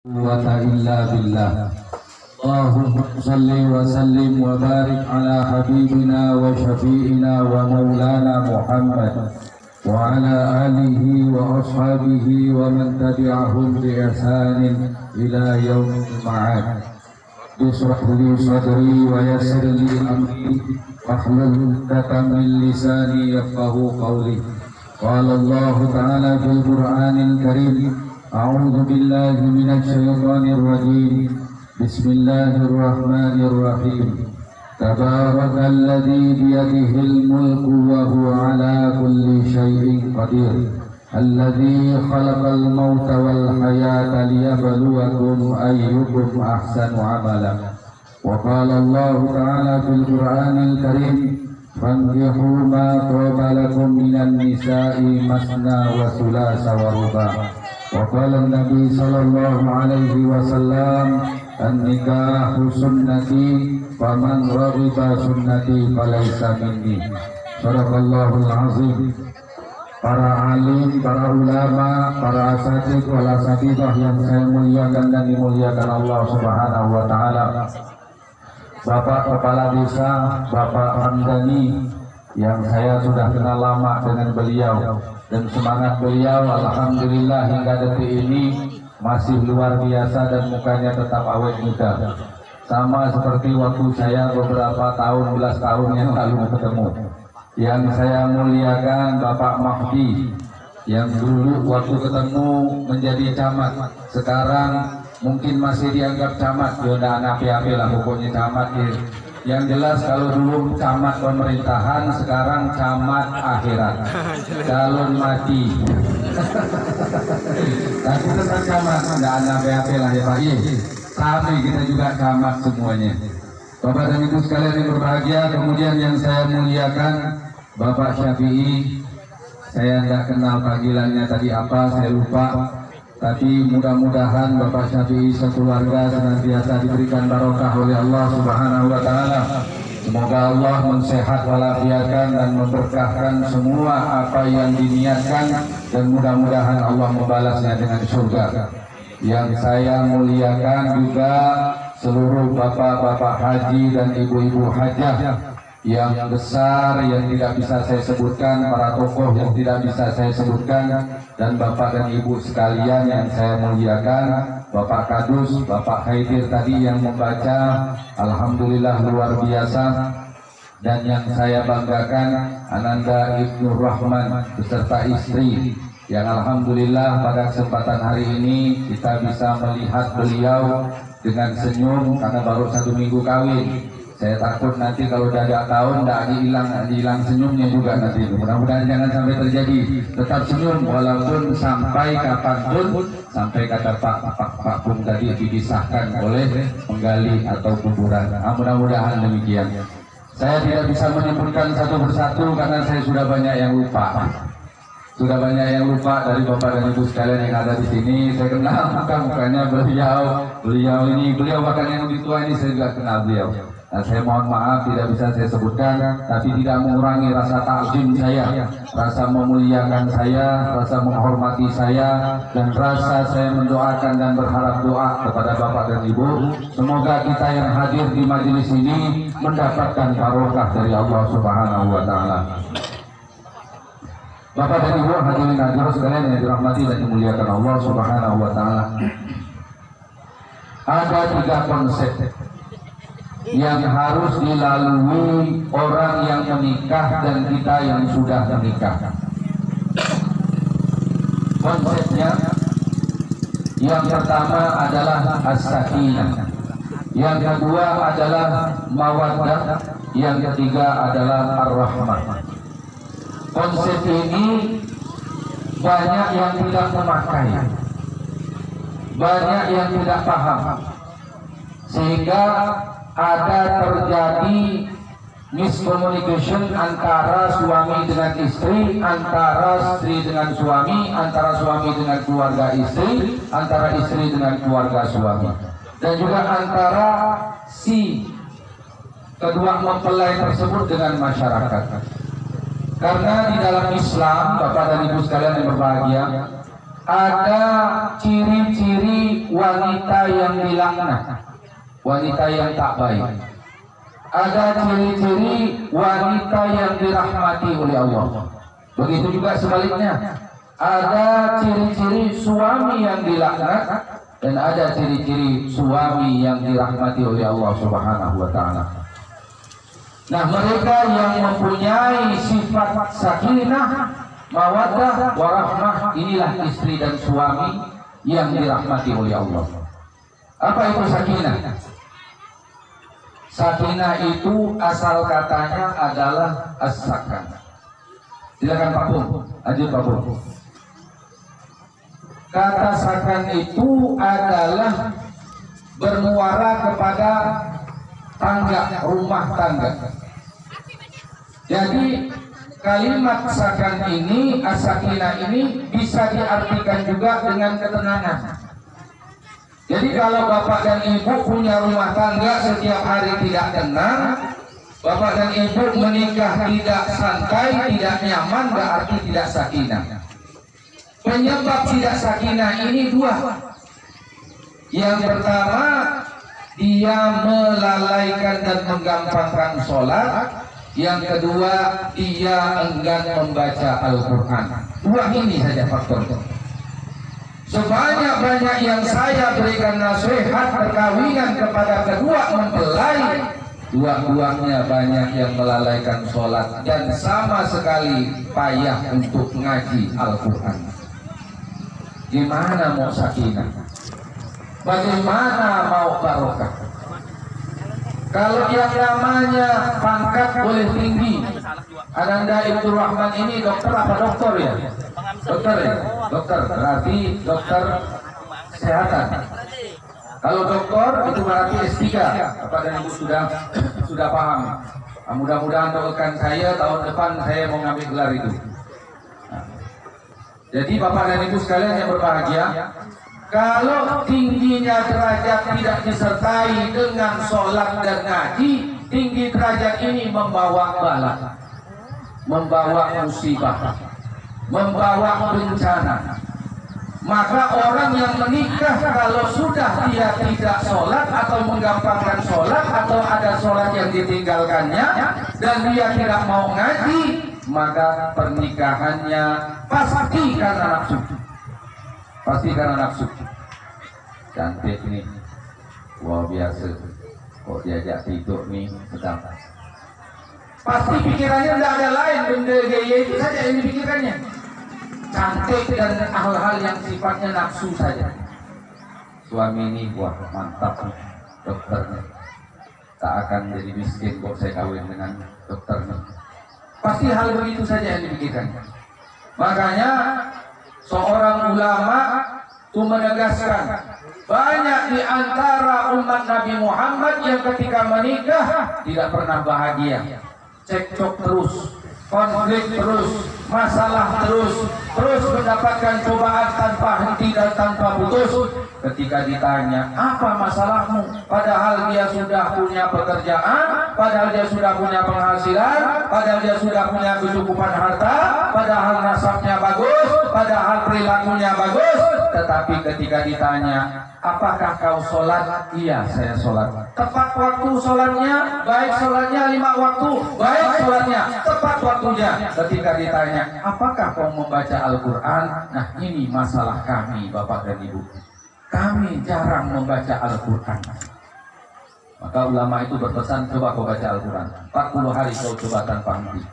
quwwata illa billah. Allahumma salli wa sallim wa barik ala habibina wa syafi'ina wa maulana Muhammad wa ala alihi wa ashabihi wa man tabi'ahum bi ihsanin ila yaumil ma'ad. Bishrah li sadri wa yassir li amri wahlul 'uqdatam min lisani yafqahu qawli. Qala Allah ta'ala fil Qur'anil Karim, a'udzu billahi minasy syaithanir rajim. Bismillahirrahmanirrahim. Tabarakalladzi biyadihil mulku wa huwa ala kulli syai'in qadir. Alladzi khalaqal mauta wal hayata liyabluwakum ayyukum ahsanu amala. Wa qala Allah ta'ala fil Qur'anil Karim, fankihu ma taba lakum minan nisa'i masna wa thulatha wa ruba'. Wa qala Nabi sallallahu alaihi wasallam, an-nikahu sunnati faman raghiba sunnati falaysa minni. Shadaqallahul azim. Para alim, para ulama, para asatidz wal asatidzah yang saya muliakan dan dimuliakan Allah Subhanahu wa taala. Bapak Kepala Desa, Bapak Hamdani, yang saya sudah kenal lama dengan beliau, dan semangat beliau alhamdulillah hingga detik ini masih luar biasa dan mukanya tetap awet muda, sama seperti waktu saya beberapa belas tahun yang lalu ketemu. Yang saya muliakan Bapak Mahdi, yang dulu waktu ketemu menjadi camat, sekarang mungkin masih dianggap camat, ya udah anak api-api lah pokoknya camat ya. Yang jelas kalau dulu camat pemerintahan, sekarang camat akhirat, calon mati. Tapi tetap camat, nggak ada BAP lah ya Pak. Tapi kita juga camat semuanya. Bapak dan Ibu sekalian yang berbahagia, kemudian yang saya muliakan Bapak Syafi'i. Saya nggak kenal panggilannya tadi apa, saya lupa. Tapi mudah-mudahan Bapak Syafi'i sekeluarga senantiasa diberikan barokah oleh Allah Subhanahu wa taala. Semoga Allah mensehat walafiatkan dan memberkahkan semua apa yang diniatkan, dan mudah-mudahan Allah membalasnya dengan surga. Yang saya muliakan juga seluruh bapak-bapak haji dan ibu-ibu hajah yang besar yang tidak bisa saya sebutkan, para tokoh yang tidak bisa saya sebutkan, dan bapak dan ibu sekalian yang saya muliakan, Bapak Kadus, Bapak Haidir tadi yang membaca, alhamdulillah luar biasa. Dan yang saya banggakan Ananda Ibnu Rahman beserta istri, yang alhamdulillah pada kesempatan hari ini kita bisa melihat beliau dengan senyum karena baru 1 minggu kawin. Saya takut nanti kalau udah 2 tahun tidak hilang senyumnya juga nanti. Mudah-mudahan jangan sampai terjadi. Tetap senyum walaupun sampai kapanpun, sampai kata Pak Pung tadi dipisahkan oleh penggali atau kuburan. Mudah-mudahan demikian. Saya tidak bisa menyebutkan satu persatu karena saya sudah banyak yang lupa. Sudah banyak yang lupa dari Bapak dan Ibu sekalian yang ada di sini. Saya kenal mukanya beliau bahkan yang lebih tua ini saya juga kenal beliau. Nah, saya mohon maaf tidak bisa saya sebutkan, tapi tidak mengurangi rasa takzim saya, rasa memuliakan saya, rasa menghormati saya, dan rasa saya mendoakan dan berharap doa kepada Bapak dan Ibu. Semoga kita yang hadir di majelis ini mendapatkan barokah dari Allah Subhanahu wa taala. Bapak dan Ibu hadirin hadirat sekalian yang dirahmati dan dimuliakan Allah Subhanahu wa taala. Ada 3 konsep yang harus dilalui orang yang menikah dan kita yang sudah menikah. Konsepnya, yang pertama adalah as-sakinah, yang kedua adalah mawaddah, yang ketiga adalah ar-rahmah. Konsep ini banyak yang tidak memakai, banyak yang tidak paham, sehingga ada terjadi miscommunication antara suami dengan istri, antara istri dengan suami, antara suami dengan keluarga istri, antara istri dengan keluarga suami, dan juga antara si kedua mempelai tersebut dengan masyarakat. Karena di dalam Islam, Bapak dan Ibu sekalian yang berbahagia, ada ciri-ciri wanita yang dilaknat, wanita yang tak baik. Ada ciri-ciri wanita yang dirahmati oleh Allah. Begitu juga sebaliknya. Ada ciri-ciri suami yang dilaknat dan ada ciri-ciri suami yang dirahmati oleh Allah Subhanahu wa taala. Nah, mereka yang mempunyai sifat sakinah, mawaddah, warahmah, inilah istri dan suami yang dirahmati oleh Allah. Apa itu sakinah? Sakinah itu asal katanya adalah as-sakan. Silakan Pak Pung, lanjut Pak Pung. Kata sakan itu adalah bermuara kepada tangga, rumah tangga. Jadi kalimat sakan ini, as-sakinah ini bisa diartikan juga dengan ketenangan. Jadi kalau bapak dan ibu punya rumah tangga setiap hari tidak tenang, bapak dan ibu menikah tidak santai, tidak nyaman, berarti tidak sakinah. Penyebab tidak sakinah ini dua. Yang pertama, dia melalaikan dan menggampangkan sholat. Yang kedua, dia enggan membaca Al-Quran. Dua ini saja faktor. Sebanyak-banyak yang saya berikan nasihat perkawinan kepada kedua mempelai, dua-duanya banyak yang melalaikan sholat dan sama sekali payah untuk ngaji Al-Quran. Gimana mau sakinah? Bagaimana mau barokah? Kalau yang namanya pangkat boleh tinggi, Ananda Ibnu Rahman ini dokter apa dokter ya? Dokter ya? Dokter, berarti dokter kesehatan. Kalau dokter itu berarti S3. Bapak dan Ibu sudah paham. Nah, mudah-mudahan doakan saya tahun depan saya mau ngambil gelar itu. Nah, jadi Bapak dan Ibu sekalian yang berbahagia, kalau tingginya derajat tidak disertai dengan sholat dan ngaji, tinggi derajat ini membawa bala, membawa musibah, membawa bencana. Maka orang yang menikah kalau sudah dia tidak sholat atau menggampangkan sholat atau ada sholat yang ditinggalkannya dan dia tidak mau ngaji, maka pernikahannya pasti karena nafsu. Pasti karena nafsu. Cantik nih, wah biasa. Kok diajak tidur nih, sedang. Pasti pikirannya tidak ada lain, benda gaya itu saja yang dipikirkannya. Cantik dan hal-hal yang sifatnya nafsu saja. Suami ini, wah mantap nih, dokternya. Tak akan jadi miskin kok saya kawin dengan dokternya. Pasti hal begitu saja yang dipikirkannya. Makanya seorang ulama itu menegaskan, banyak di antara umat Nabi Muhammad yang ketika menikah tidak pernah bahagia, cekcok terus, konflik terus, masalah terus mendapatkan cobaan tanpa henti dan tanpa putus. Ketika ditanya, apa masalahmu? Padahal dia sudah punya pekerjaan, padahal dia sudah punya penghasilan, padahal dia sudah punya kecukupan harta, padahal nasabnya bagus, padahal perilakunya bagus. Tetapi ketika ditanya, apakah kau sholat? Iya, saya sholat. Tepat waktu sholatnya, baik sholatnya 5 waktu, baik sholatnya, tepat waktunya. Ketika ditanya, apakah kau membaca Al-Quran? Nah, ini masalah kami, Bapak dan Ibu. Kami jarang membaca Al-Quran. Maka ulama itu berpesan, coba kau baca Al-Quran. 40 hari kau coba tanpa henti.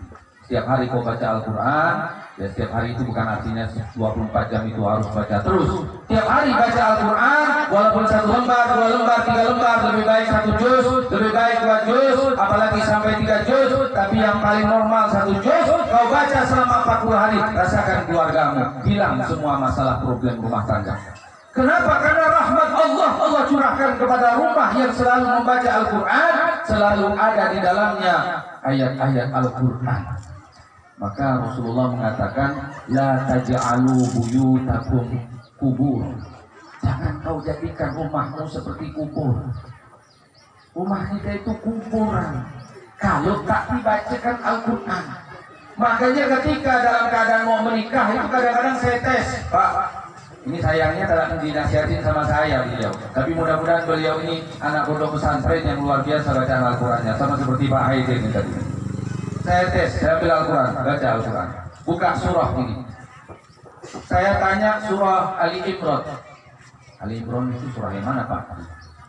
Setiap hari kau baca Al-Quran, ya setiap hari itu bukan artinya 24 jam itu harus baca terus. Setiap hari baca Al-Quran, walaupun 1 lembar, 2 lembar, 3 lembar, lebih baik 1 juz, lebih baik 2 juz, apalagi sampai 3 juz. Tapi yang paling normal 1 juz, kau baca selama 40 hari, rasakan keluargamu, hilang semua masalah problem rumah tangga. Kenapa? Karena rahmat Allah curahkan kepada rumah yang selalu membaca Al-Quran, selalu ada di dalamnya ayat-ayat Al-Quran. Maka Rasulullah mengatakan, la taj'alu buyutakum kubur. Jangan kau jadikan rumahmu seperti kubur. Rumah kita itu kuburan kalau tak dibacakan Al-Quran. Makanya ketika dalam keadaan mau menikah itu kadang-kadang saya tes, Pak, Ini sayangnya tidak dinasihatin sama saya beliau. Tapi mudah-mudahan beliau ini anak pondok pesantren yang luar biasa bacaan Al-Qurannya. Sama seperti Pak Haidin ini tadi. Saya tes, saya ambil Al-Quran, baca Al-Quran. Buka surah ini. Saya tanya surah Ali Imran. Ali Imran itu surah yang mana Pak?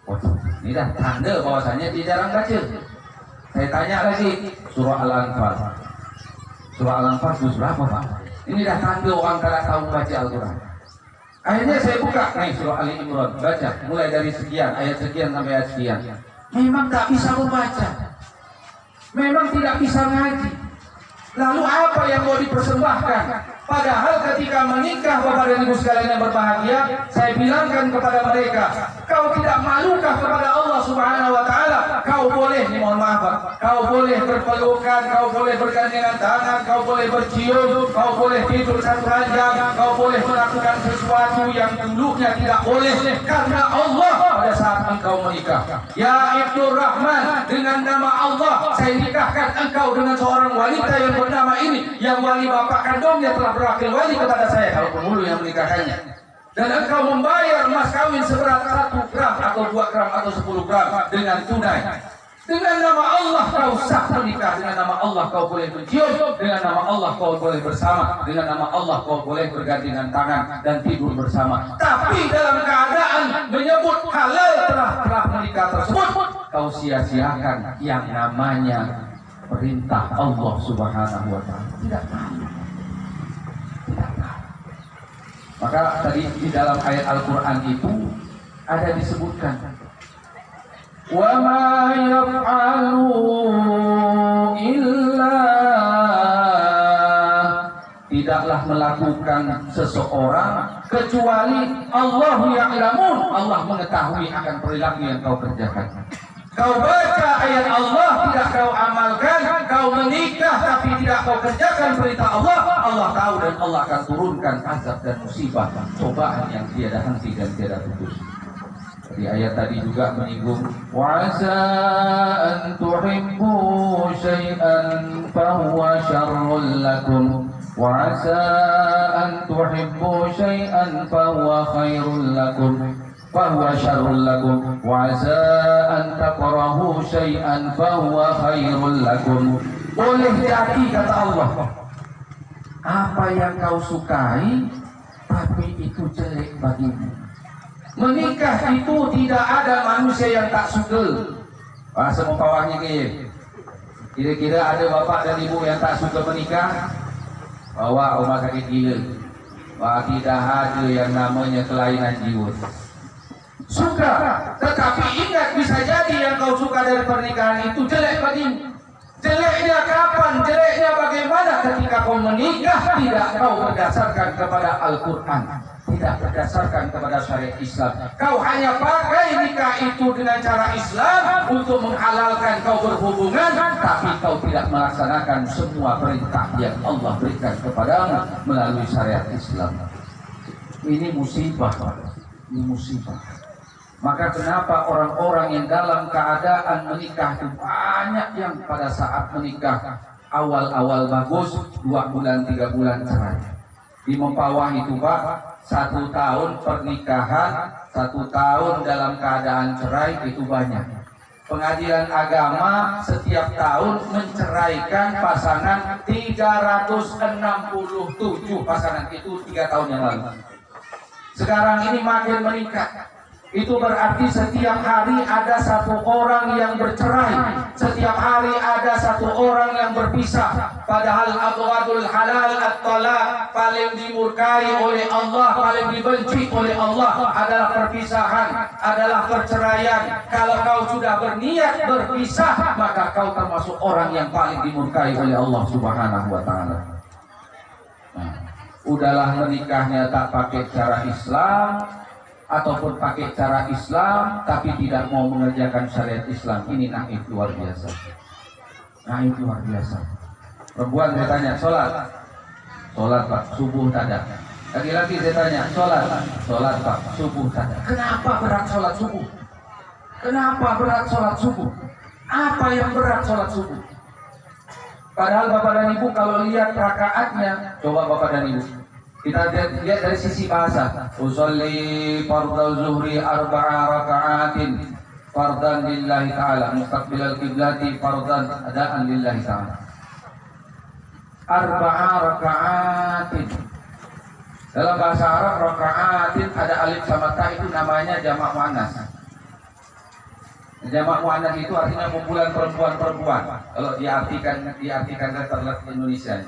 Waduh, ini dah tanda bahwasanya dia jarang baca. Saya tanya lagi surah Al-Anfal. Surah Al-Anfal juz berapa Pak? Ini dah tanda orang tidak tahu baca Al-Quran. Akhirnya saya buka nih surah Ali Imran, baca mulai dari sekian, ayat sekian sampai ayat sekian. Memang tak bisa membaca, memang tidak bisa ngaji. Lalu apa yang mau dipersembahkan? Padahal ketika menikah Bapak dan Ibu sekalian yang berbahagia, saya bilangkan kepada mereka, kau tidak malukah kepada Allah Subhanahu wa Ta'ala? Kau boleh, mohon maaf Pak, kau boleh berpelukan, kau boleh bergandengan tangan, kau boleh bercium, kau boleh tidur satu ranjang, kau boleh melakukan sesuatu yang dulunya tidak boleh karena Allah pada saat engkau menikah. Ya Ibnu Rahman, dengan nama Allah saya nikahkan engkau dengan seorang wanita yang bernama ini, yang wali bapak kandungnya telah berwakil wali kepada saya kalau penghulu yang menikahkannya. Dan engkau membayar mas kawin seberat 1 gram atau 2 gram atau 10 gram dengan tunai. Dengan nama Allah kau sah menikah, dengan nama Allah kau boleh mencium, dengan nama Allah kau boleh bersama, dengan nama Allah kau boleh bergandengan tangan dan tidur bersama. Tapi dalam keadaan menyebut halal telah menikah tersebut, kau sia-siakan yang namanya perintah Allah Subhanahu wa Ta'ala. Tidak tahu. Maka tadi di dalam ayat Al-Quran itu ada disebutkan, wa ma yaf'alu illa, tidaklah melakukan seseorang kecuali Allah ya'lamun, Allah mengetahui akan perilaku yang kau kerjakan. Kau baca ayat Allah, tidak kau amalkan, kau menikah tapi tidak kau kerjakan perintah Allah, Allah tahu dan Allah akan turunkan azab dan musibah, cobaan yang tiada henti dan tiada putus. Di ayat tadi juga menyinggung wa asa an tuhibbu syai'an fa huwa syarrul lakum wa asa an tuhibbu syai'an fa huwa khairul lakum fahuwa syarrul lakum wa asa an takrahu syai'an fahuwa khairul lakum. Boleh jadi kata Allah, apa yang kau sukai tapi itu jelek bagimu. Menikah itu tidak ada manusia yang tak suka. Bahasa mempawahnya kira-kira ada bapak dan ibu yang tak suka menikah, bawa rumah sakit gila. Wah, tidak ada yang namanya kelainan jiwa. Suka, tetapi ingat bisa jadi yang kau suka dari pernikahan itu jelek bagimu. Jeleknya kapan? Jeleknya bagaimana? Ketika kau menikah tidak kau berdasarkan kepada Al-Quran, tidak berdasarkan kepada syariat Islam. Kau hanya pakai nikah itu dengan cara Islam untuk menghalalkan kau berhubungan, tapi kau tidak melaksanakan semua perintah yang Allah berikan kepadamu melalui syariat Islam. Ini musibah, ini musibah. Maka kenapa orang-orang yang dalam keadaan menikah itu banyak yang pada saat menikah awal-awal bagus, 2 bulan 3 bulan cerai. Di Mempawah itu Pak, 1 tahun pernikahan, 1 tahun dalam keadaan cerai itu banyak. Pengadilan agama setiap tahun menceraikan pasangan 367 pasangan itu 3 tahun yang lalu. Sekarang ini makin meningkat. Itu berarti setiap hari ada 1 orang yang bercerai, setiap hari ada 1 orang yang berpisah. Padahal abghadul halal at-talaq, paling dimurkai oleh Allah, paling dibenci oleh Allah adalah perpisahan, adalah perceraian. Kalau kau sudah berniat berpisah, maka kau termasuk orang yang paling dimurkai oleh Allah Subhanahu wa Ta'ala. Nah, udahlah menikahnya tak pakai cara Islam, ataupun pakai cara Islam tapi tidak mau mengerjakan syariat Islam, ini naif luar biasa. Naif luar biasa. Perempuan saya tanya, sholat Pak, subuh tak ada. Laki-laki saya tanya, sholat Pak, subuh tak ada. Kenapa berat sholat subuh? Kenapa berat sholat subuh? Apa yang berat sholat subuh? Padahal Bapak dan Ibu kalau lihat rakaatnya, coba Bapak dan Ibu Kita lihat dari sisi bahasa. Usolli fardhu zuhri arba'a raka'atin fardan lillahi ta'ala mustaqbilal qiblati fardan adaan lillahi ta'ala. Arba'a raka'atin. Dalam bahasa Arab raka'atin ada alif sama ta itu namanya jamak muannas. Jamak muannas itu artinya kumpulan perempuan-perempuan. Kalau diartikan letter Indonesia.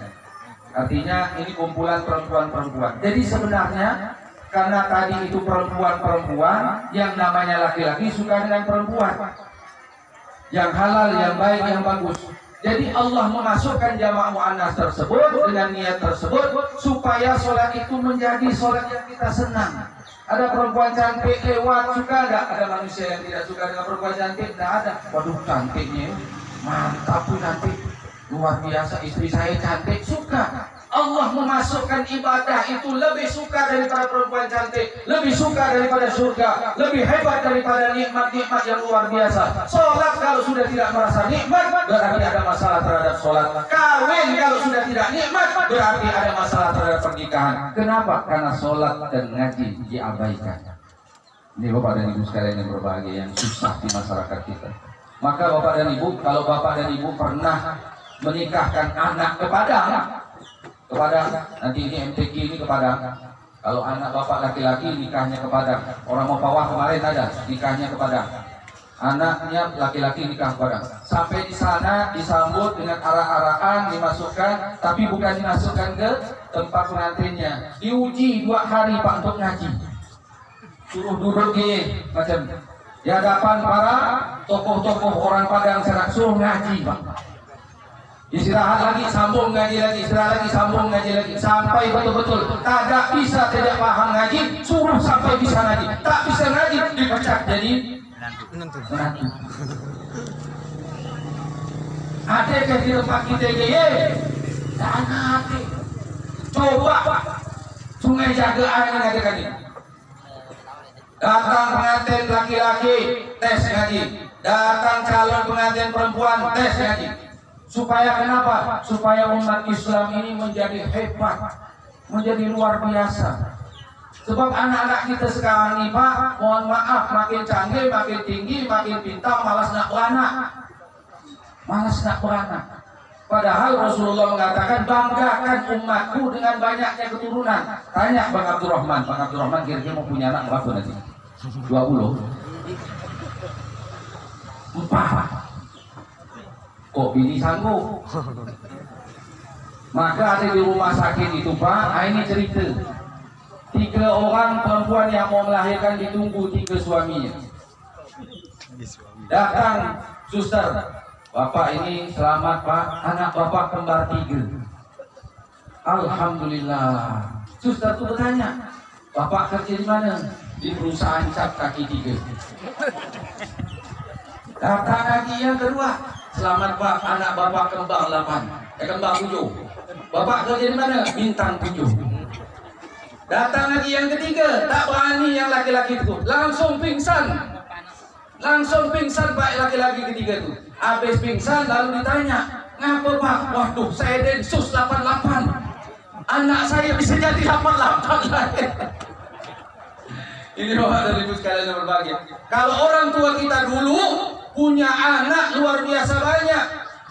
Artinya ini kumpulan perempuan-perempuan. Jadi sebenarnya karena tadi itu perempuan-perempuan, yang namanya laki-laki suka dengan perempuan. Yang halal, yang baik, yang bagus. Jadi Allah memasukkan jamak muannas tersebut dengan niat tersebut supaya sholat itu menjadi sholat yang kita senang. Ada perempuan cantik lewat, suka enggak? Ada manusia yang tidak suka dengan perempuan cantik? Enggak ada. Waduh, cantiknya mantap pun cantik. Luar biasa, istri saya cantik, suka. Allah memasukkan ibadah itu lebih suka daripada perempuan cantik, lebih suka daripada surga, lebih hebat daripada nikmat-nikmat yang luar biasa. Sholat kalau sudah tidak merasa nikmat, berarti ada masalah terhadap sholat. Kawin kalau sudah tidak nikmat, berarti ada masalah terhadap pernikahan. Kenapa? Karena sholat dan ngaji diabaikan. Ini Bapak dan Ibu sekalian yang berbahagia, yang susah di masyarakat kita. Maka Bapak dan Ibu, kalau Bapak dan Ibu pernah menikahkan anak kepada nanti ini MTQ ini kepada, kalau anak Bapak laki-laki nikahnya kepada orang mau pawah kemarin ada nikahnya kepada anaknya laki-laki nikah kepada, sampai di sana disambut dengan arah-arahan dimasukkan, tapi bukan dimasukkan ke tempat pengantinnya, diuji 2 hari Pak untuk ngaji, suruh duduk macam di hadapan para tokoh-tokoh orang Padang Serak, suruh ngaji Pak. Istirahat lagi, sambung ngaji lagi, istirahat lagi, sambung ngaji lagi, sampai betul-betul tak bisa tidak paham ngaji, suruh sampai bisa ngaji, tak bisa ngaji dipecat jadi menantu. Ada yang di tempat kita ada. Coba Sungai Jagaan mengatakan ini. Datang pengantin laki-laki tes ngaji, datang calon pengantin perempuan tes ngaji. Supaya kenapa? Supaya umat Islam ini menjadi hebat, menjadi luar biasa. Sebab anak-anak kita sekarang ini Pak, mohon maaf, makin canggih, makin tinggi, makin pintar, malas nak beranak. Padahal Rasulullah mengatakan, banggakan umatku dengan banyaknya keturunan. Tanya Bang Abdurrahman, kira-kira mau punya anak berapa nanti? 20? 4. Kok bini sanggup? Maka ada di rumah sakit itu Pak, ini cerita 3 orang perempuan yang mau melahirkan ditunggu 3 suaminya. Datang suster, Bapak ini selamat Pak, anak Bapak kembar 3. Alhamdulillah. Suster itu bertanya, Bapak kerja di mana? Di perusahaan cap kaki 3. Datang lagi yang kedua, selamat Pak, anak Bapak kembar 8, kembar 7. Bapak kerja di mana? Bintang 7. Datang lagi yang ketiga, tak berani yang laki-laki itu, langsung pingsan Pak laki-laki ketiga itu. Habis pingsan lalu ditanya, ngapa Pak? Waduh, saya Densus 88, anak saya bisa jadi 88 lagi. Ini Bapak dan Ibu sekalian yang berbahagia. Kalau orang tua kita dulu punya anak luar biasa banyak.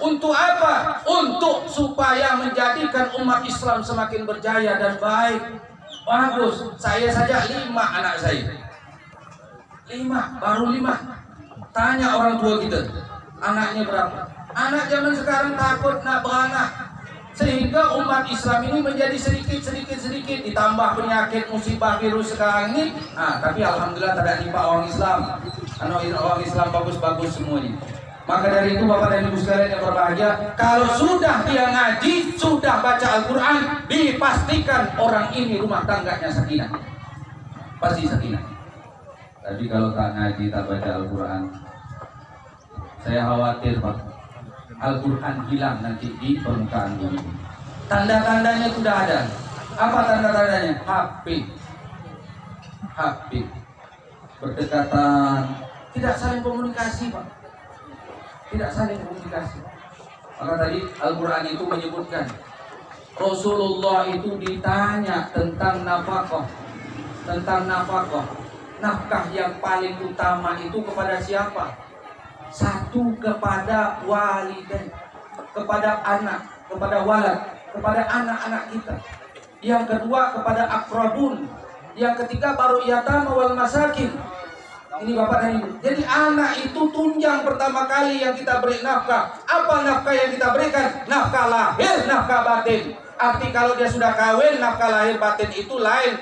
Untuk apa? Untuk supaya menjadikan umat Islam semakin berjaya dan baik. Bagus. Saya saja 5 anak saya. 5, baru 5. Tanya orang tua kita, anaknya berapa? Anak zaman sekarang takut nak beranak. Sehingga umat Islam ini menjadi sedikit ditambah penyakit musibah virus sekarang ini. Tapi alhamdulillah tidak nimpa orang Islam. Orang Islam bagus-bagus semuanya. Maka dari itu Bapak dan Ibu sekalian yang berbahagia, kalau sudah dia ngaji, sudah baca Al-Quran, dipastikan orang ini rumah tangganya sakinah. Pasti sakinah. Tapi kalau tak ngaji, tak baca Al-Quran, saya khawatir Pak, Al-Quran hilang nanti di permukaan bumi. Tanda-tandanya sudah ada. Apa tanda-tandanya? HP berdekatan, tidak saling komunikasi Pak, tidak saling komunikasi. Maka tadi Al-Quran itu menyebutkan Rasulullah itu ditanya tentang nafkah. Nafkah yang paling utama itu kepada siapa? Satu, kepada walidain, kepada anak, kepada walad, kepada anak-anak kita. Yang kedua kepada akrabun. Yang ketiga baru yatama wal masakin. Ini Bapak dan Ibu. Jadi anak itu tunjang pertama kali yang kita beri nafkah. Apa nafkah yang kita berikan? Nafkah lahir, nafkah batin. Arti kalau dia sudah kawin, nafkah lahir batin itu lain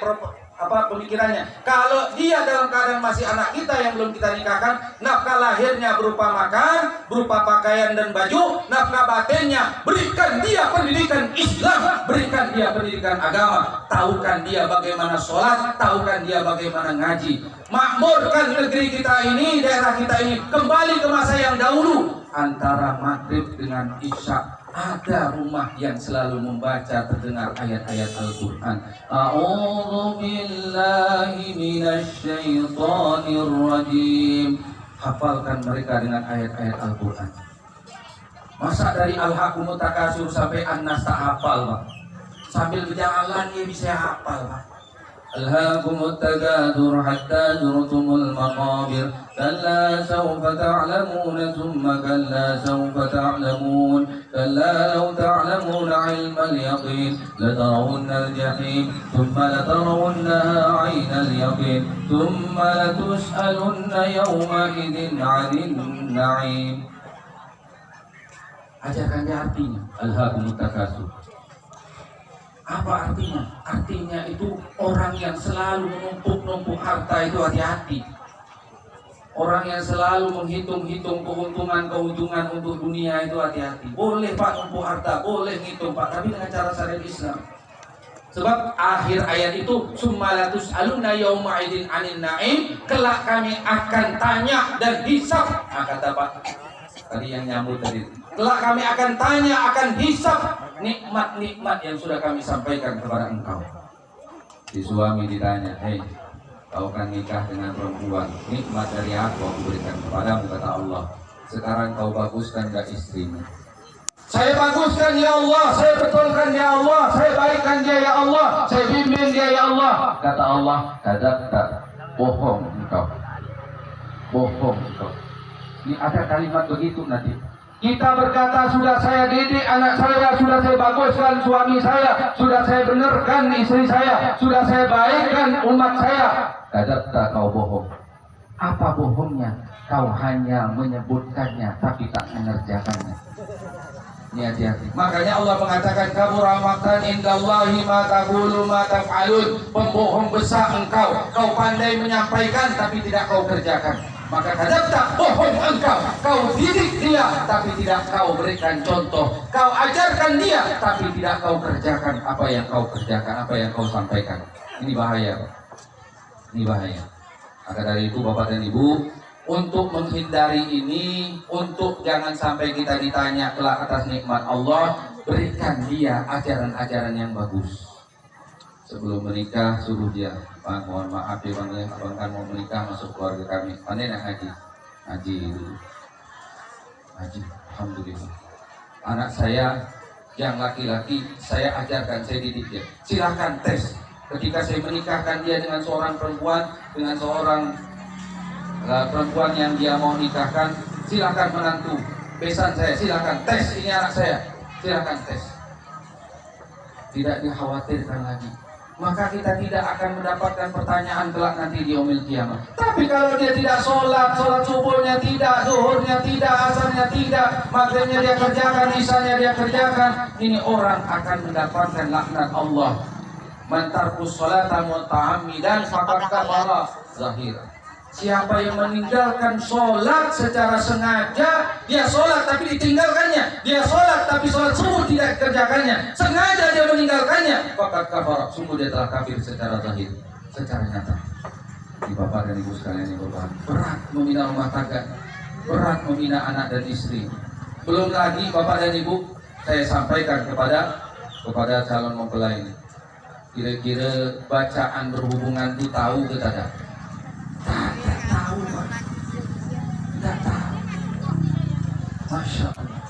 pemikirannya. Kalau dia dalam keadaan masih anak kita yang belum kita nikahkan, nafkah lahirnya berupa makan, berupa pakaian dan baju. Nafkah batinnya, berikan dia pendidikan Islam, berikan dia pendidikan agama, tahukan dia bagaimana sholat, tahukan dia bagaimana ngaji. Makmurkan negeri kita ini, daerah kita ini kembali ke masa yang dahulu. Antara maghrib dengan isya ada rumah yang selalu membaca terdengar ayat-ayat Al-Quran. A'udzu billahi minasyaitonir rajim. Hafalkan mereka dengan ayat-ayat Al-Quran. Masa dari Al-Hakumut Takasur sampai An-Nas tak hafal, Pak? Sambil berjalan dia bisa hafal, Pak. Alhaakumut takatsur hatta zurtumul maqabir. Kalla sawfa ta'lamun thumma kalla sawfa ta'lamun. Kalla law ta'lamuna 'ilmal yaqin latarawunnal jahim thumma latarawunnaha 'ainal yaqin thumma latus'alunna yawma idzin 'anil na'im. Ajarkan dia artinya. Alhaakumut takatsur. Apa artinya? Artinya itu orang yang selalu menumpuk-numpuk harta itu hati-hati. Orang yang selalu menghitung-hitung keuntungan untuk dunia itu hati-hati. Boleh Pak numpuk harta, boleh ngitung Pak, tapi dengan cara syariat Islam. Sebab akhir ayat itu summalatus aluna yauma idin anin naim, kelak kami akan tanya dan hisab. Kata Pak tadi yang nyambut tadi. Kelak kami akan tanya, akan hisab nikmat-nikmat yang sudah kami sampaikan kepada engkau. Si suami ditanya, hei, kau kan nikah dengan perempuan, nikmat dari apa aku berikan kepadamu, kata Allah. Sekarang kau baguskan gak istrimu? Saya baguskan ya Allah, saya betulkan ya Allah, saya baikkan dia ya Allah, saya bimbing dia ya Allah. Kata Allah, kadzabta, bohong engkau. Bohong engkau. Ini ada kalimat begitu nanti. Kita berkata sudah saya didik anak saya, sudah saya baguskan suami saya, sudah saya benarkan istri saya, sudah saya baikkan umat saya. Kadzabta, kau bohong. Apa bohongnya? Kau hanya menyebutkannya tapi tak mengerjakannya. Ini hati-hati. Makanya Allah mengatakan kabura maqtan indallahi ma taqulu ma taf'alun. Pembohong besar engkau. Kau pandai menyampaikan tapi tidak kau kerjakan. Maka kadzabta, bohong engkau. Kau didik dia tapi tidak kau berikan contoh. Kau ajarkan dia tapi tidak kau kerjakan apa yang kau kerjakan, apa yang kau sampaikan. Ini bahaya, Pak. Ini bahaya. Maka dari itu Bapak dan Ibu, untuk menghindari ini, untuk jangan sampai kita ditanya kelak atas nikmat Allah, berikan dia ajaran-ajaran yang bagus. Sebelum menikah suruh dia, Pak, mohon maaf ya Bang, ya, Abang kan mau menikah masuk keluarga kami. Pandai nak ngaji? Ngaji dulu. Ngaji, alhamdulillah. Anak saya yang laki-laki saya ajarkan, saya didik dia. Silakan tes. Ketika saya menikahkan dia dengan seorang perempuan, dengan seorang perempuan yang dia mau nikahkan, silakan menantu besan saya, silakan tes ini anak saya, silakan tes. Tidak dikhawatirkan lagi. Maka kita tidak akan mendapatkan pertanyaan kelak nanti di yaumil kiamah. Tapi kalau dia tidak sholat subuhnya tidak, zuhurnya tidak, asarnya tidak, maghribnya dia kerjakan, isanya dia kerjakan, ini orang akan mendapatkan laknat Allah. Man tarkus sholata muta'ammidan faqad kafara zahira. Siapa yang meninggalkan sholat secara sengaja, dia sholat tapi ditinggalkannya, dia sholat tapi sholat subuh tidak dikerjakannya, sengaja dia meninggalkannya, faqad kafara, sungguh dia telah kafir secara zahir, secara nyata. Di Bapak dan Ibu sekalian yang berbahagia, berat membina rumah tangga, berat membina anak dan istri. Belum lagi Bapak dan Ibu, saya sampaikan kepada calon mempelai ini, kira-kira bacaan berhubungan itu tahu ke tidak? Tidak tahu, Pak. Tidak tahu. Masya Allah.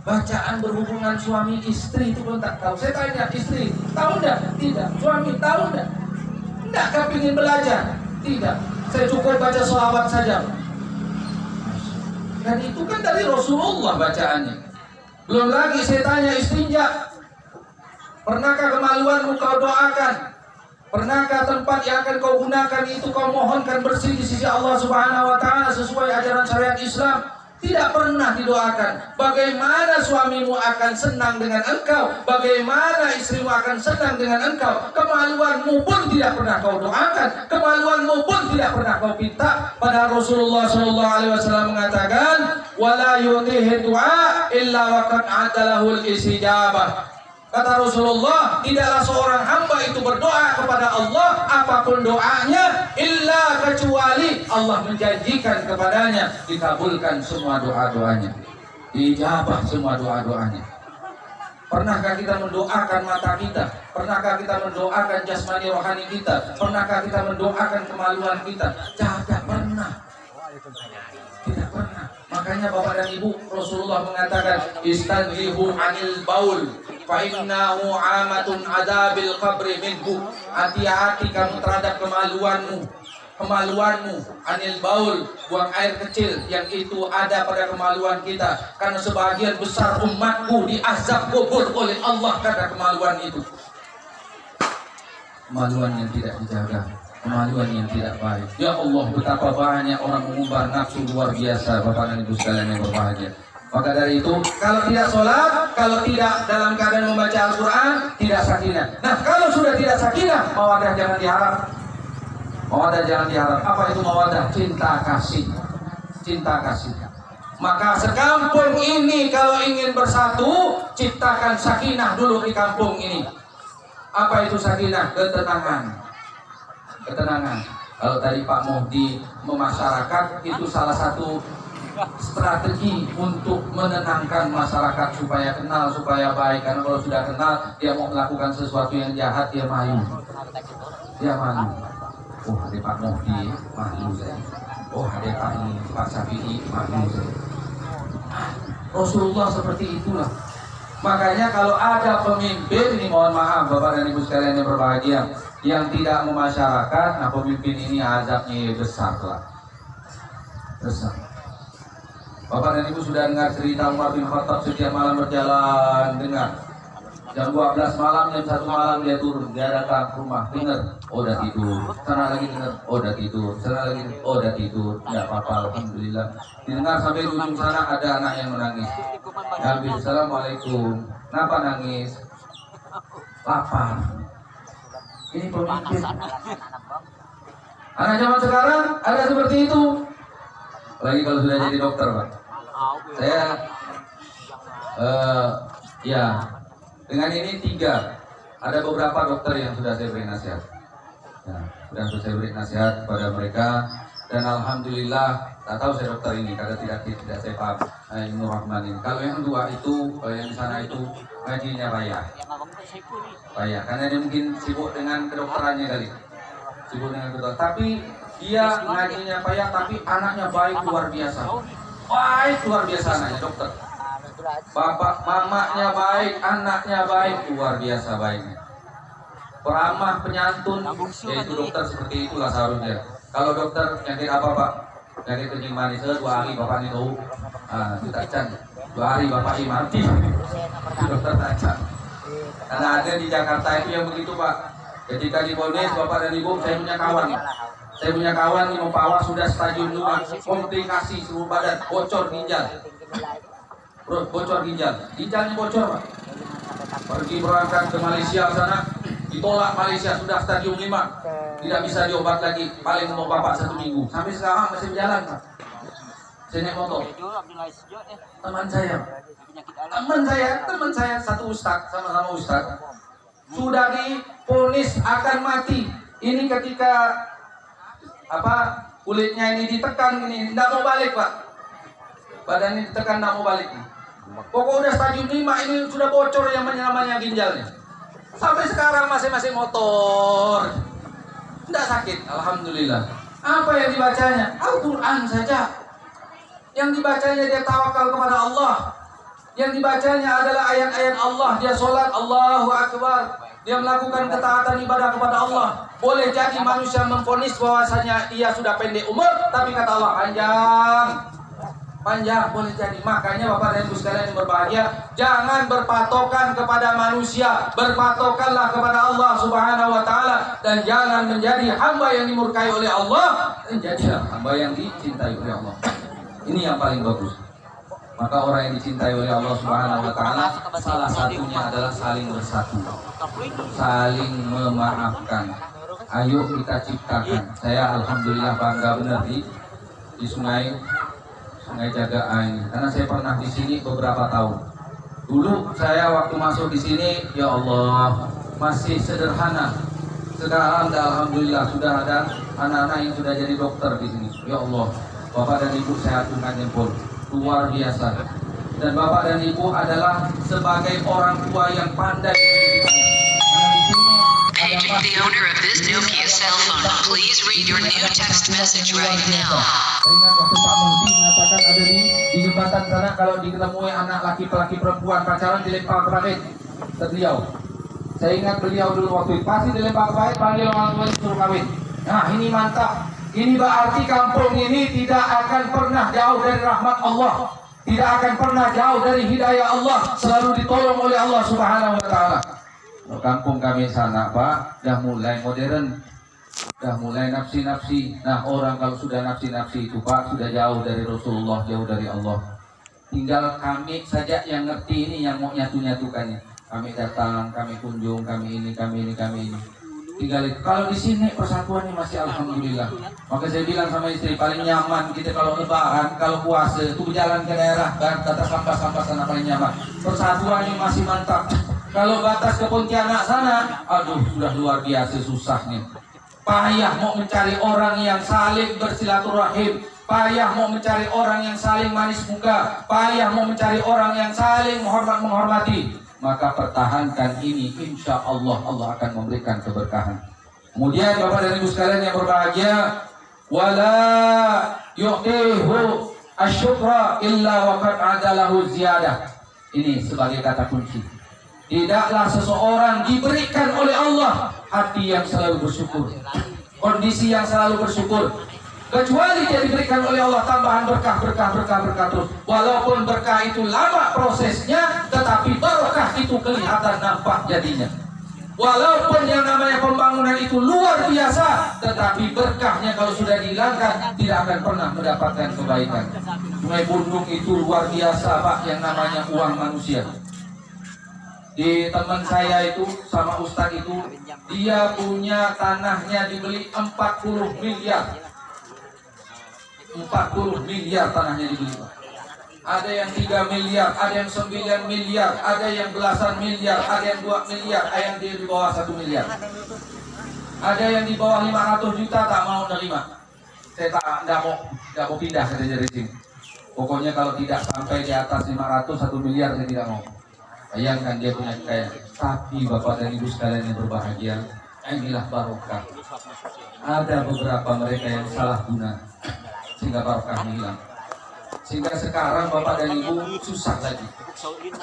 Bacaan berhubungan suami istri itu pun tak tahu. Saya tanya istri, tahu enggak? Tidak. Suami tahu enggak? Enggak kepingin belajar? Tidak. Saya cukup baca sholawat saja. Dan itu kan dari Rasulullah bacaannya. Belum lagi saya tanya istinja, pernahkah kemaluanmu kau doakan? Pernahkah tempat yang akan kau gunakan itu kau mohonkan bersih di sisi Allah Subhanahu wa taala sesuai ajaran syariat Islam? Tidak pernah didoakan. Bagaimana suamimu akan senang dengan engkau? Bagaimana istrimu akan senang dengan engkau? Kemaluanmu pun tidak pernah kau doakan. Kemaluanmu pun tidak pernah kau pinta. Padahal Rasulullah SAW mengatakan, "Wala yutihi du'a illa waqad adalahul istijabah." Kata Rasulullah, tidaklah seorang hamba itu berdoa kepada Allah apapun doanya, illa kecuali Allah menjanjikan kepadanya dikabulkan semua doa-doanya, diijabah semua doa-doanya. Pernahkah kita mendoakan mata kita? Pernahkah kita mendoakan jasmani rohani kita? Pernahkah kita mendoakan kemaluan kita? Tidak pernah. Tidak pernah. Makanya Bapak dan Ibu, Rasulullah mengatakan, "Istanzihu 'anil baul fa innahu 'amatun adabil qabri minhu." Hati-hati kamu terhadap kemaluanmu. Kemaluanmu, anil baul, buang air kecil yang itu ada pada kemaluan kita. Karena sebagian besar umatku diazab kubur oleh Allah karena kemaluan itu. Kemaluan yang tidak dijaga, kemaluan yang tidak baik. Ya Allah, betapa banyak orang mengumbar nafsu luar biasa, Bapak dan Ibu sekalian yang berbahagia. Maka dari itu, kalau tidak sholat, kalau tidak dalam keadaan membaca Al-Quran, tidak sakinah. Nah, kalau sudah tidak sakinah, mawadah jangan diharap. Mawadah jangan diharap. Apa itu mawadah? Cinta kasih. Cinta kasih. Maka sekampung ini kalau ingin bersatu, ciptakan sakinah dulu di kampung ini. Apa itu sakinah? Ketenangan. Ketenangan. Kalau tadi Pak Muhdi memasyarakat, itu salah satu strategi untuk menenangkan masyarakat supaya kenal, supaya baik. Karena kalau sudah kenal, dia mau melakukan sesuatu yang jahat, dia malu. Dia malu. Oh, ada Pak Muhdi, malu saya. Oh, ada Pak Syafi'i, malu saya. Rasulullah seperti itulah. Makanya kalau ada pemimpin, ini mohon maaf Bapak dan Ibu sekalian yang berbahagia, yang tidak memasyarakat, nah pemimpin ini azabnya besar lah. Besar. Bapak dan Ibu sudah dengar cerita Umar bin Khattab setiap malam berjalan, dengar. Jam 12 malam, jam 1 malam dia turun, dia datang ke rumah, dengar, oh udah tidur. Sana lagi dengar, oh udah tidur. Sana lagi, oh udah tidur. Tidak apa-apa, alhamdulillah. Didengar sampai di ujung sana ada anak yang menangis. Nabi, assalamualaikum. Kenapa nangis? Lapar. Ini pemimpin. Anak zaman sekarang ada seperti itu. Lagi kalau sudah jadi dokter, Pak. Saya ya dengan ini 3. Ada beberapa dokter yang sudah saya beri nasihat. Ya, sudah saya beri nasihat kepada mereka dan alhamdulillah, tak tahu saya dokter ini karena tidak saya paham Nur Rahman ini. Kalau yang 2 itu yang di sana itu ngajinya payah. Payah karena dia mungkin sibuk dengan kedokterannya kali. Sibuk dengan kedokteran. Tapi dia ngajinya payah, tapi anaknya baik luar biasa. Baik luar biasa anaknya dokter. Bapak mamanya baik, anaknya baik, luar biasa baiknya. Peramah, penyantun, yaitu dokter seperti itulah seharusnya. Kalau dokter penyakit apa Pak? Penyakit kencing manis, 2 hari Bapak ini tahu. Itu tacan. 2 hari Bapak ini mati. Dokter tacan. Karena ada di Jakarta itu yang begitu Pak. Ketika di Polres, Bapak dan Ibu, saya punya kawan. Saya punya kawan yang Pak sudah stadium 2, komplikasi seluruh badan, bocor ginjal. Bocor ginjalnya bocor Pak. Pergi berangkat ke Malaysia sana, ditolak Malaysia, sudah stadium 5, tidak bisa diobat lagi, paling untuk Bapak 1 minggu. Sampai sekarang masih berjalan Pak. Saya naik motor. Teman saya satu ustaz, sama-sama ustaz, sudah divonis akan mati. Ini ketika kulitnya ini ditekan ini, tidak mau balik Pak. Badan ini ditekan, tidak mau balik. Pokoknya udah stadium 5 ini sudah bocor yang namanya ginjalnya. Sampai sekarang masih motor. Tidak sakit, alhamdulillah. Apa yang dibacanya? Al-Quran saja. Yang dibacanya dia tawakal kepada Allah. Yang dibacanya adalah ayat-ayat Allah. Dia sholat, Allahu Akbar. Dia melakukan ketaatan ibadah kepada Allah. Boleh jadi manusia memvonis bahwasanya dia sudah pendek umur, tapi kata Allah panjang. Panjang boleh jadi. Makanya Bapak dan Ibu sekalian yang berbahagia, jangan berpatokan kepada manusia, berpatokanlah kepada Allah Subhanahu wa taala, dan jangan menjadi hamba yang dimurkai oleh Allah, dan jadilah hamba yang dicintai oleh Allah. Ini yang paling bagus. Maka orang yang dicintai oleh Allah Subhanahu wa taala salah satunya adalah saling bersatu, saling memaafkan. Ayo kita ciptakan. Saya alhamdulillah bangga benar di Sungai Jaga ini, karena saya pernah di sini beberapa tahun. Dulu saya waktu masuk di sini, ya Allah, masih sederhana. Sekarang alhamdulillah sudah ada anak-anak yang sudah jadi dokter di sini. Ya Allah, Bapak dan Ibu saya acungkan jempol, luar biasa. Dan Bapak dan Ibu adalah sebagai orang tua yang pandai. Paging the owner of this Nokia cell phone, please read your new text message right now. Saya ingat waktu Pak Muhdi mengatakan ada di jembatan sana, kalau diketemui anak laki-laki perempuan pacaran dilempar ke parit. Beliau, saya ingat beliau dulu waktu itu pasti dilempar ke parit, panggil orang tua suruh kawin. Nah ini mantap. Ini berarti kampung ini tidak akan pernah jauh dari rahmat Allah, tidak akan pernah jauh dari hidayah Allah, selalu ditolong oleh Allah Subhanahu wa taala. Kampung kami sana Pak, dah mulai modern, dah mulai nafsi-nafsi. Nah orang kalau sudah nafsi-nafsi itu Pak, sudah jauh dari Rasulullah, jauh dari Allah. Tinggal kami saja yang ngerti ini, yang mau nyatu-nyatukannya. Kami datang, kami kunjung, kami ini. Tinggal itu. Kalau di sini persatuannya masih alhamdulillah. Maka saya bilang sama istri, paling nyaman kita kalau lebaran, kalau puasa itu berjalan ke daerah, kata sampah-sampah sana paling nyaman. Persatuannya masih mantap. Kalau batas ke Pontianak sana, aduh sudah luar biasa susahnya. Payah mau mencari orang yang saling bersilaturahim, payah mau mencari orang yang saling manis muka, payah mau mencari orang yang saling menghormati. Maka pertahankan ini, insya Allah Allah akan memberikan keberkahan. Kemudian Bapak dan Ibu sekalian yang berbahagia, wala yu'tihu asyukra illa waqad adalahu ziyadah. Ini sebagai kata kunci. Tidaklah seseorang diberikan oleh Allah hati yang selalu bersyukur, kondisi yang selalu bersyukur, kecuali dia diberikan oleh Allah tambahan berkah terus. Walaupun berkah itu lama prosesnya, tetapi berkah itu kelihatan nampak jadinya. Walaupun yang namanya pembangunan itu luar biasa, tetapi berkahnya kalau sudah dihilangkan tidak akan pernah mendapatkan kebaikan. Sungai Bundung itu luar biasa Pak, yang namanya uang manusia. Di teman saya itu sama Ustadz itu, dia punya tanahnya dibeli 40 miliar. 40 miliar tanahnya dibeli. Ada yang 3 miliar, ada yang 9 miliar, ada yang belasan miliar, ada yang 2 miliar, ada yang di bawah 1 miliar. Ada yang di bawah 500 juta tak mau nerima. Saya tidak mau pindah dari sini. Pokoknya kalau tidak sampai di atas 500, 1 miliar saya tidak mau. Bayangkan dia punya kekayaan. Tapi Bapak dan Ibu sekalian yang berbahagia, inilah barokah. Ada beberapa mereka yang salah guna sehingga barokah hilang. Sehingga sekarang Bapak dan Ibu susah lagi.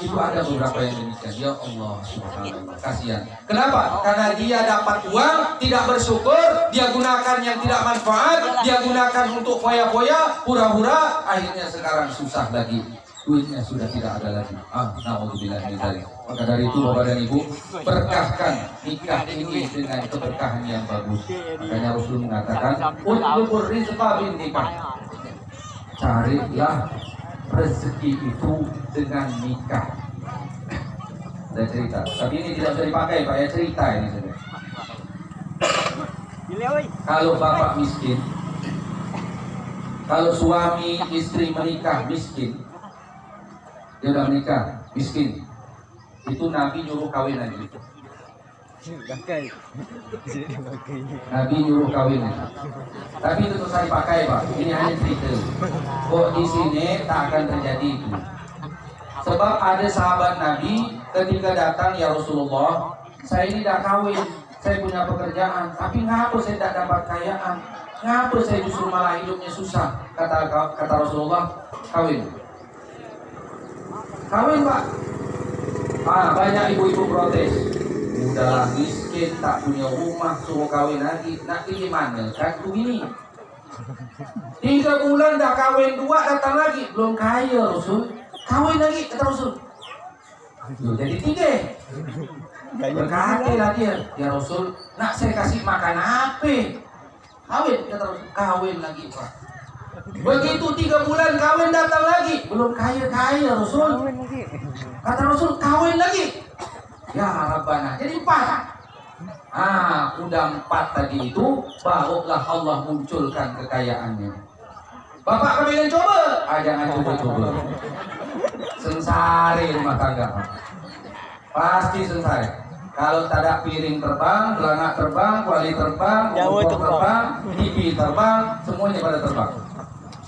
Itu ada beberapa yang demikian. Ya Allah subhanallah, kasihan. Kenapa? Karena dia dapat uang, tidak bersyukur, dia gunakan yang tidak manfaat, dia gunakan untuk foya-foya, pura-pura, akhirnya sekarang susah lagi. Duitnya sudah tidak ada lagi. Na'udzubillah min dzalik. Maka dari itu Bapak dan Ibu, berkahkan nikah ini dengan keberkahan yang bagus. Makanya Rasul mengatakan, "Utlubur rizqa bin nikah." Carilah rezeki itu dengan nikah. Saya cerita, tapi ini tidak bisa dipakai Pak, ya cerita ini saja. Kalau bapak miskin, kalau suami istri menikah miskin, dia udah menikah miskin, itu Nabi nyuruh kawin lagi. Nabi nyuruh kawin lagi. Tapi itu selesai pakai Pak. Ini hanya cerita. Kok di sini tak akan terjadi itu. Sebab ada sahabat Nabi ketika datang, ya Rasulullah, saya ini dah kawin, saya punya pekerjaan, tapi ngapa saya tak dapat kekayaan? Ngapa saya justru malah hidupnya susah? Kata Rasulullah, kawin. Kawin Pak. Banyak ibu-ibu protes. Udah miskin, tak punya rumah, suruh kawin lagi. Nak pilih mana? Kan begini. 3 bulan dah kawin, 2 datang lagi. Belum kaya Rasul. Kawin lagi, kata Rasul. Jadi 3. Berkatilah dia. Ya Rasul, nak saya kasih makan apa? Kawin, kata Rasul. Kawin lagi Pak. Begitu 3 bulan kawin datang lagi. Belum kaya-kaya Rasul. Kata Rasul, kawin lagi. Ya Rabbana, jadi 4. Udah 4 tadi itu, barulah Allah munculkan kekayaannya. Bapak kepingin coba? Jangan coba-coba. Sensari rumah tangga. Pasti sensari. Kalau tak ada piring terbang, belangak terbang, kuali terbang, kompor terbang, TV terbang, semuanya pada terbang.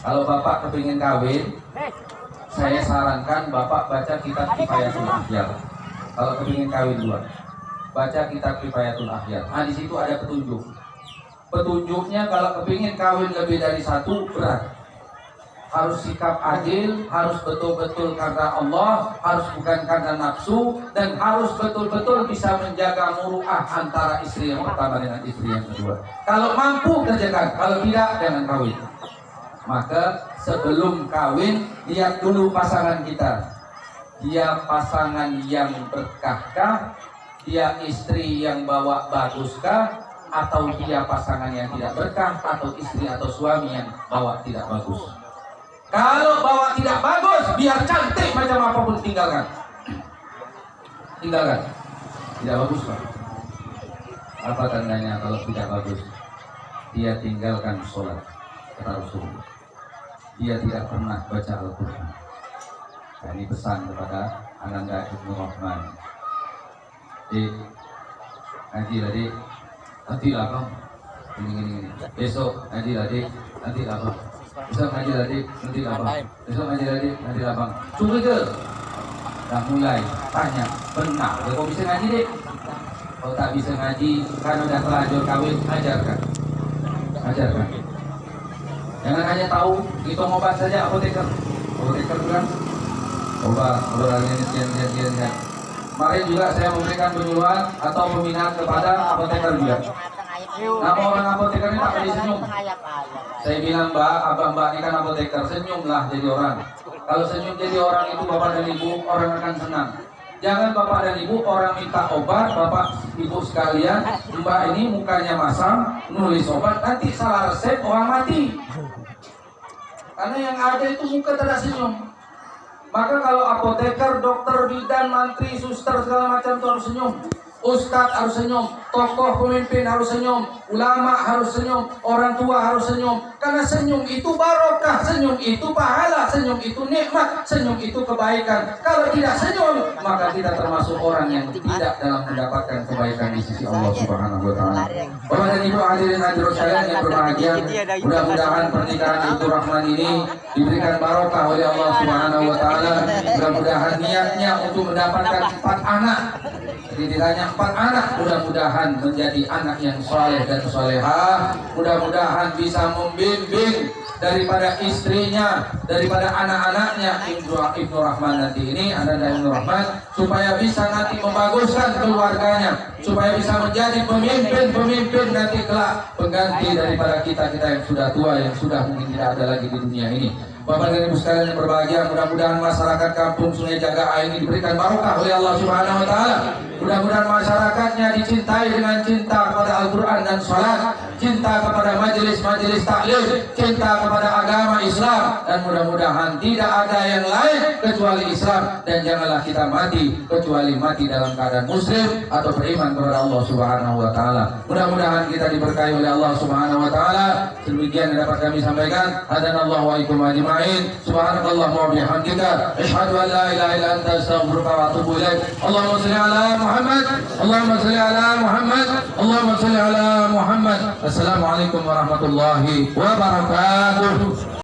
Kalau bapak kepingin kawin, saya sarankan bapak baca kitab Kifayatul Akhyar. Kalau kepingin kawin 2, baca kitab Kifayatul Akhyar. Di situ ada petunjuk. Petunjuknya kalau kepingin kawin lebih dari 1 berat. Harus sikap adil, harus betul-betul karena Allah, harus bukan karena nafsu, dan harus betul-betul bisa menjaga muruah antara istri yang pertama dengan istri yang kedua. Kalau mampu kerjakan, kalau tidak jangan kawin. Maka sebelum kawin, lihat dulu pasangan kita. Dia pasangan yang berkahkah? Dia istri yang bawa baguskah? Atau dia pasangan yang tidak berkah? Atau istri atau suami yang bawa tidak bagus? Kalau bawa tidak bagus, biar cantik macam apapun tinggalkan. Tinggalkan. Tidak bagus Pak. Apa tandanya kalau tidak bagus? Dia tinggalkan sholat, kata Rasulullah. Dia tidak pernah baca Al-Quran. Nah, ini pesan kepada Ananda Ibnu Rahman. Ngaji tadi, nanti lah Bang. Ini. Besok ngaji tadi, nanti lah Bang. Besok ngaji tadi, nanti lah Bang. Besok ngaji tadi, nanti lah Bang. Cukup ke? Dah mulai tanya, benar. Kau bisa ngaji dek? Kalau tak bisa ngaji, kan udah terlanjur kawin, ajarkan. Ajarkan. Jangan hanya tahu, hitung obat saja apoteker. Apoteker kan? Obat ini sekian. Kemarin juga saya memberikan penyuluhan atau pembinaan kepada apoteker juga. Nama orang apoteker ini tak boleh senyum. Saya bilang Mbak ini kan apoteker, senyumlah jadi orang. Kalau senyum jadi orang itu bapak dan ibu, orang akan senang. Jangan bapak dan ibu orang minta obat, bapak ibu sekalian, Mbak ini mukanya masam, nulis obat, nanti salah resep orang mati. Karena yang ada itu muka tidak senyum. Maka kalau apoteker, dokter, bidan, mantri, suster segala macam itu harus senyum. Ustadz harus senyum, tokoh pemimpin harus senyum, ulama harus senyum, orang tua harus senyum. Karena senyum itu barokah, senyum itu pahala, senyum itu nikmat, senyum itu kebaikan. Kalau tidak senyum, maka kita termasuk orang yang tidak dalam mendapatkan kebaikan di sisi Allah Subhanahu wa taala. Bapak dan Ibu hadirin hadirat sekalian yang berbahagia, mudah-mudahan pernikahan Ibu Rahman ini diberikan barokah oleh Allah Subhanahu wa taala. Mudah-mudahan niatnya untuk mendapatkan 4 anak. Jadi ditanya 4 anak, mudah-mudahan menjadi anak yang soleh dan solehah. Mudah-mudahan bisa membimbing daripada istrinya, daripada anak-anaknya Ibnu Rahman nanti ini, Ananda Ibnu Rahman, supaya bisa nanti membaguskan keluarganya, supaya bisa menjadi pemimpin nanti kelak, pengganti daripada kita yang sudah tua, yang sudah mungkin tidak ada lagi di dunia ini. Bapak dan Ibu sekalian yang berbahagia, mudah-mudahan masyarakat kampung Sungai Jagaa ini diberikan barokah oleh Allah Subhanahu wa taala. Mudah-mudahan masyarakatnya dicintai dengan cinta kepada Al-Qur'an dan salat, cinta kepada majelis-majelis taklim, cinta kepada agama Islam, dan mudah-mudahan tidak ada yang lain kecuali Islam, dan janganlah kita mati kecuali mati dalam keadaan muslim atau beriman kepada Allah Subhanahu wa taala. Mudah-mudahan kita diberkahi oleh Allah Subhanahu wa taala. Demikian yang dapat kami sampaikan. Hadanallahu wa iyyakum ajma'in. Subhanakallahumma wa bihamdika asyhadu an la ilaha illa anta astaghfiruka wa atubu ilaik. Allahumma shalli ala Muhammad, Allahumma shalli ala Muhammad, Allahumma shalli ala Muhammad. Assalamualaikum warahmatullahi wabarakatuh.